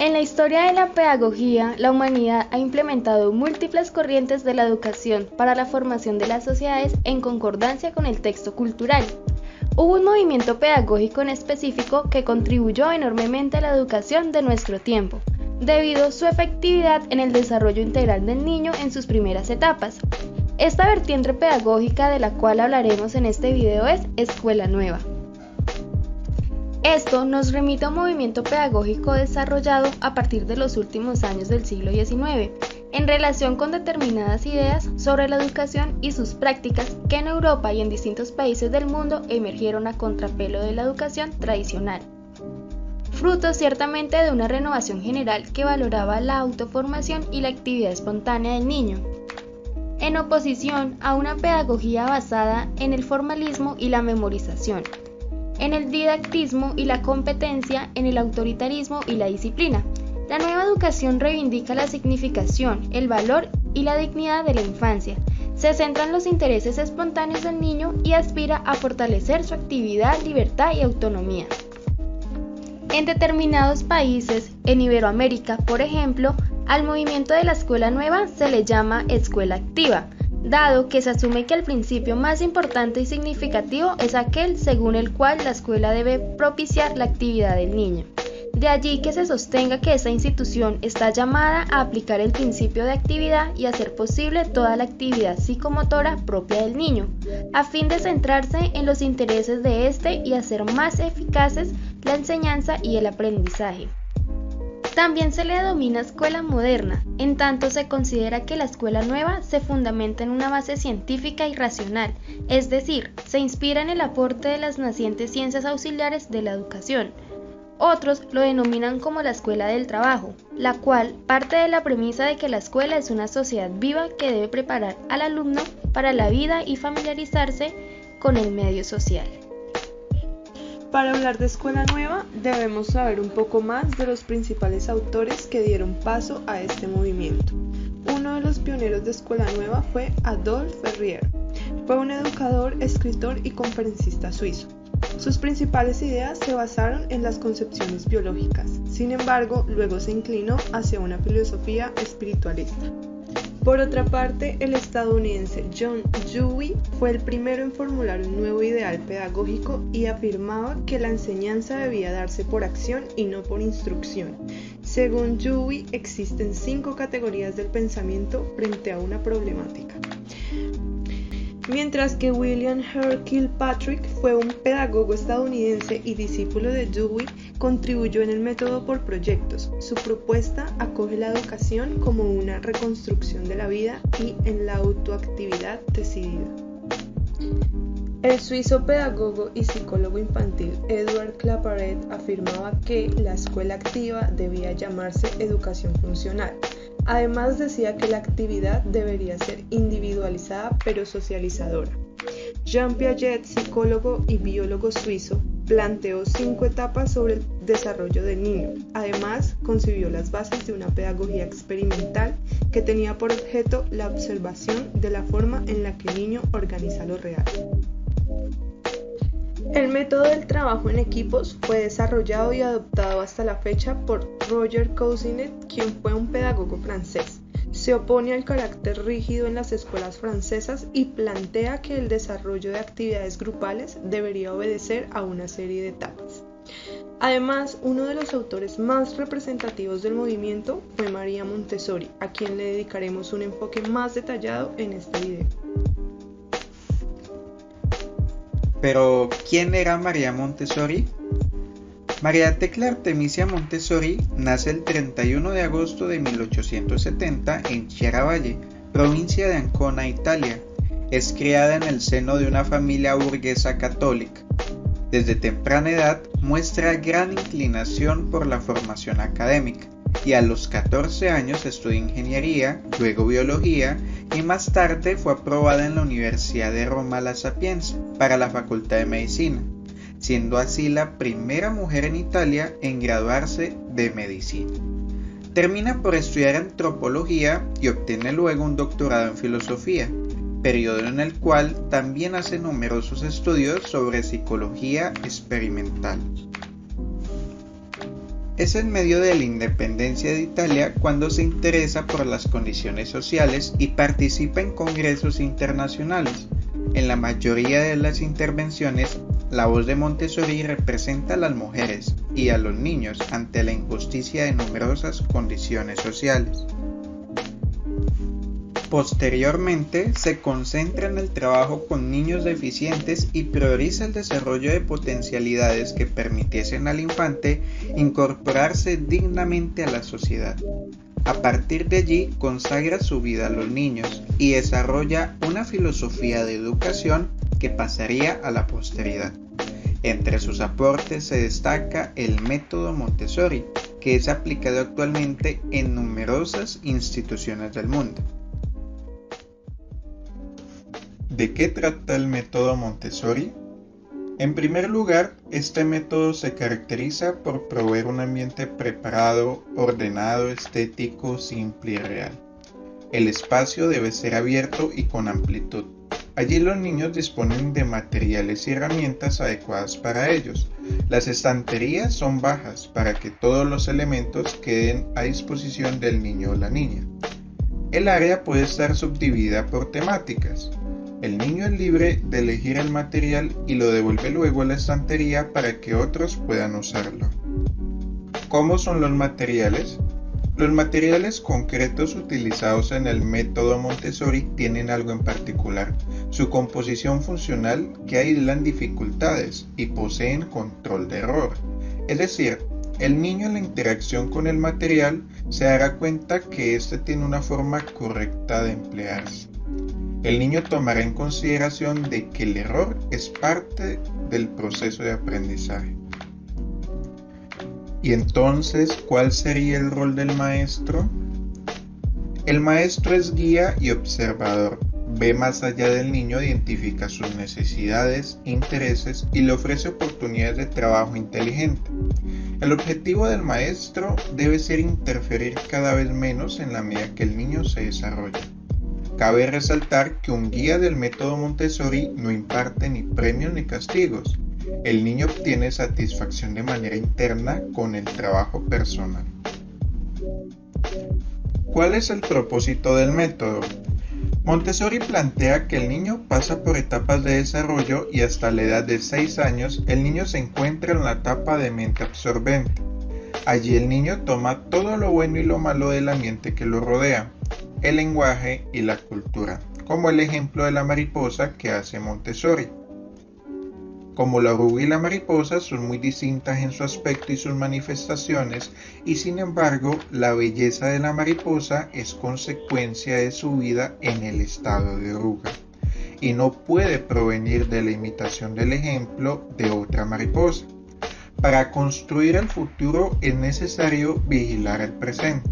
En la historia de la pedagogía, la humanidad ha implementado múltiples corrientes de la educación para la formación de las sociedades en concordancia con el texto cultural. Hubo un movimiento pedagógico en específico que contribuyó enormemente a la educación de nuestro tiempo, debido a su efectividad en el desarrollo integral del niño en sus primeras etapas. Esta vertiente pedagógica de la cual hablaremos en este video es Escuela Nueva. Esto nos remite a un movimiento pedagógico desarrollado a partir de los últimos años del siglo XIX, en relación con determinadas ideas sobre la educación y sus prácticas que en Europa y en distintos países del mundo emergieron a contrapelo de la educación tradicional. Fruto ciertamente de una renovación general que valoraba la autoformación y la actividad espontánea del niño, en oposición a una pedagogía basada en el formalismo y la memorización, en el didactismo y la competencia, en el autoritarismo y la disciplina. La nueva educación reivindica la significación, el valor y la dignidad de la infancia. Se centra en los intereses espontáneos del niño y aspira a fortalecer su actividad, libertad y autonomía. En determinados países, en Iberoamérica, por ejemplo, al movimiento de la escuela nueva se le llama escuela activa, dado que se asume que el principio más importante y significativo es aquel según el cual la escuela debe propiciar la actividad del niño. De allí que se sostenga que esta institución está llamada a aplicar el principio de actividad y hacer posible toda la actividad psicomotora propia del niño, a fin de centrarse en los intereses de éste y hacer más eficaces la enseñanza y el aprendizaje. También se le denomina escuela moderna, en tanto se considera que la escuela nueva se fundamenta en una base científica y racional, es decir, se inspira en el aporte de las nacientes ciencias auxiliares de la educación. Otros lo denominan como la escuela del trabajo, la cual parte de la premisa de que la escuela es una sociedad viva que debe preparar al alumno para la vida y familiarizarse con el medio social. Para hablar de Escuela Nueva, debemos saber un poco más de los principales autores que dieron paso a este movimiento. Uno de los pioneros de Escuela Nueva fue Adolphe Verrier. Fue un educador, escritor y conferencista suizo. Sus principales ideas se basaron en las concepciones biológicas, sin embargo, luego se inclinó hacia una filosofía espiritualista. Por otra parte, el estadounidense John Dewey fue el primero en formular un nuevo ideal pedagógico y afirmaba que la enseñanza debía darse por acción y no por instrucción. Según Dewey, existen 5 categorías del pensamiento frente a una problemática. Mientras que William Hare Kilpatrick fue un pedagogo estadounidense y discípulo de Dewey, contribuyó en el método por proyectos. Su propuesta acoge la educación como una reconstrucción de la vida y en la autoactividad decidida. El suizo pedagogo y psicólogo infantil Edward Claparède afirmaba que la escuela activa debía llamarse educación funcional. Además decía que la actividad debería ser individualizada pero socializadora. Jean Piaget, psicólogo y biólogo suizo, planteó 5 etapas sobre el desarrollo del niño. Además, concibió las bases de una pedagogía experimental que tenía por objeto la observación de la forma en la que el niño organiza lo real. El método del trabajo en equipos fue desarrollado y adoptado hasta la fecha por Roger Cousinet, quien fue un pedagogo francés. Se opone al carácter rígido en las escuelas francesas y plantea que el desarrollo de actividades grupales debería obedecer a una serie de etapas. Además, uno de los autores más representativos del movimiento fue María Montessori, a quien le dedicaremos un enfoque más detallado en este video. Pero, ¿quién era María Montessori? María Tecla Artemisia Montessori nace el 31 de agosto de 1870 en Chiaravalle, provincia de Ancona, Italia. Es criada en el seno de una familia burguesa católica. Desde temprana edad muestra gran inclinación por la formación académica y a los 14 años estudió ingeniería, luego biología y más tarde fue aprobada en la Universidad de Roma La Sapienza para la Facultad de Medicina, siendo así la primera mujer en Italia en graduarse de medicina. Termina por estudiar antropología y obtiene luego un doctorado en filosofía, periodo en el cual también hace numerosos estudios sobre psicología experimental. Es en medio de la independencia de Italia cuando se interesa por las condiciones sociales y participa en congresos internacionales. En la mayoría de las intervenciones, la voz de Montessori representa a las mujeres y a los niños ante la injusticia de numerosas condiciones sociales. Posteriormente, se concentra en el trabajo con niños deficientes y prioriza el desarrollo de potencialidades que permitiesen al infante incorporarse dignamente a la sociedad. A partir de allí, consagra su vida a los niños y desarrolla una filosofía de educación que pasaría a la posteridad. Entre sus aportes se destaca el método Montessori, que es aplicado actualmente en numerosas instituciones del mundo. ¿De qué trata el método Montessori? En primer lugar, este método se caracteriza por proveer un ambiente preparado, ordenado, estético, simple y real. El espacio debe ser abierto y con amplitud. Allí los niños disponen de materiales y herramientas adecuadas para ellos. Las estanterías son bajas para que todos los elementos queden a disposición del niño o la niña. El área puede estar subdividida por temáticas. El niño es libre de elegir el material y lo devuelve luego a la estantería para que otros puedan usarlo. ¿Cómo son los materiales? Los materiales concretos utilizados en el método Montessori tienen algo en particular: su composición funcional, que aíslan dificultades y poseen control de error. Es decir, el niño en la interacción con el material se dará cuenta que éste tiene una forma correcta de emplearse. El niño tomará en consideración de que el error es parte del proceso de aprendizaje. ¿Y entonces cuál sería el rol del maestro? El maestro es guía y observador. Ve más allá del niño, identifica sus necesidades, intereses y le ofrece oportunidades de trabajo inteligente. El objetivo del maestro debe ser interferir cada vez menos en la medida que el niño se desarrolla. Cabe resaltar que un guía del método Montessori no imparte ni premios ni castigos. El niño obtiene satisfacción de manera interna con el trabajo personal. ¿Cuál es el propósito del método? Montessori plantea que el niño pasa por etapas de desarrollo y hasta la edad de 6 años el niño se encuentra en la etapa de mente absorbente. Allí el niño toma todo lo bueno y lo malo del ambiente que lo rodea, el lenguaje y la cultura, como el ejemplo de la mariposa que hace Montessori. Como la oruga y la mariposa son muy distintas en su aspecto y sus manifestaciones, y sin embargo la belleza de la mariposa es consecuencia de su vida en el estado de oruga, y no puede provenir de la imitación del ejemplo de otra mariposa. Para construir el futuro es necesario vigilar el presente.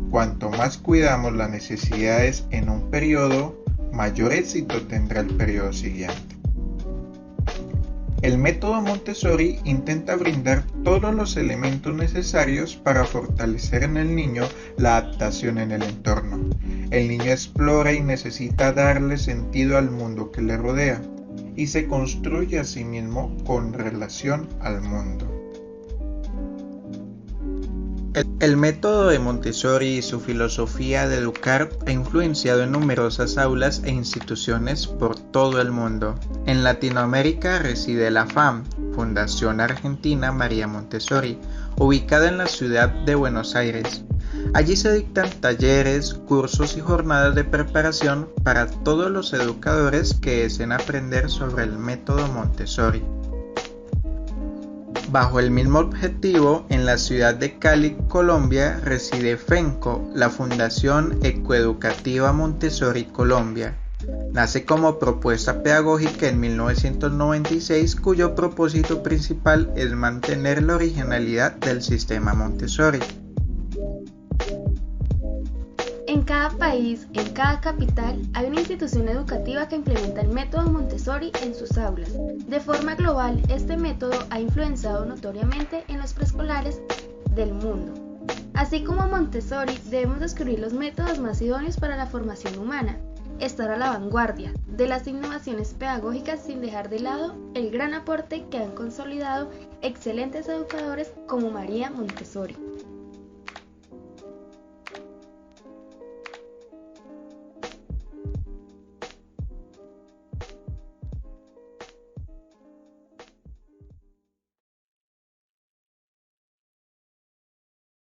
Cuanto más cuidamos las necesidades en un periodo, mayor éxito tendrá el periodo siguiente. El método Montessori intenta brindar todos los elementos necesarios para fortalecer en el niño la adaptación en el entorno. El niño explora y necesita darle sentido al mundo que le rodea, y se construye a sí mismo con relación al mundo. El método de Montessori y su filosofía de educar ha influenciado en numerosas aulas e instituciones por todo el mundo. En Latinoamérica reside la FAM, Fundación Argentina María Montessori, ubicada en la ciudad de Buenos Aires. Allí se dictan talleres, cursos y jornadas de preparación para todos los educadores que deseen aprender sobre el método Montessori. Bajo el mismo objetivo, en la ciudad de Cali, Colombia, reside FENCO, la Fundación Ecoeducativa Montessori Colombia. Nace como propuesta pedagógica en 1996, cuyo propósito principal es mantener la originalidad del sistema Montessori. En cada país, en cada capital, hay una institución educativa que implementa el método Montessori en sus aulas. De forma global, este método ha influenciado notoriamente en los preescolares del mundo. Así como Montessori, debemos descubrir los métodos más idóneos para la formación humana. estar a la vanguardia de las innovaciones pedagógicas sin dejar de lado el gran aporte que han consolidado excelentes educadores como María Montessori.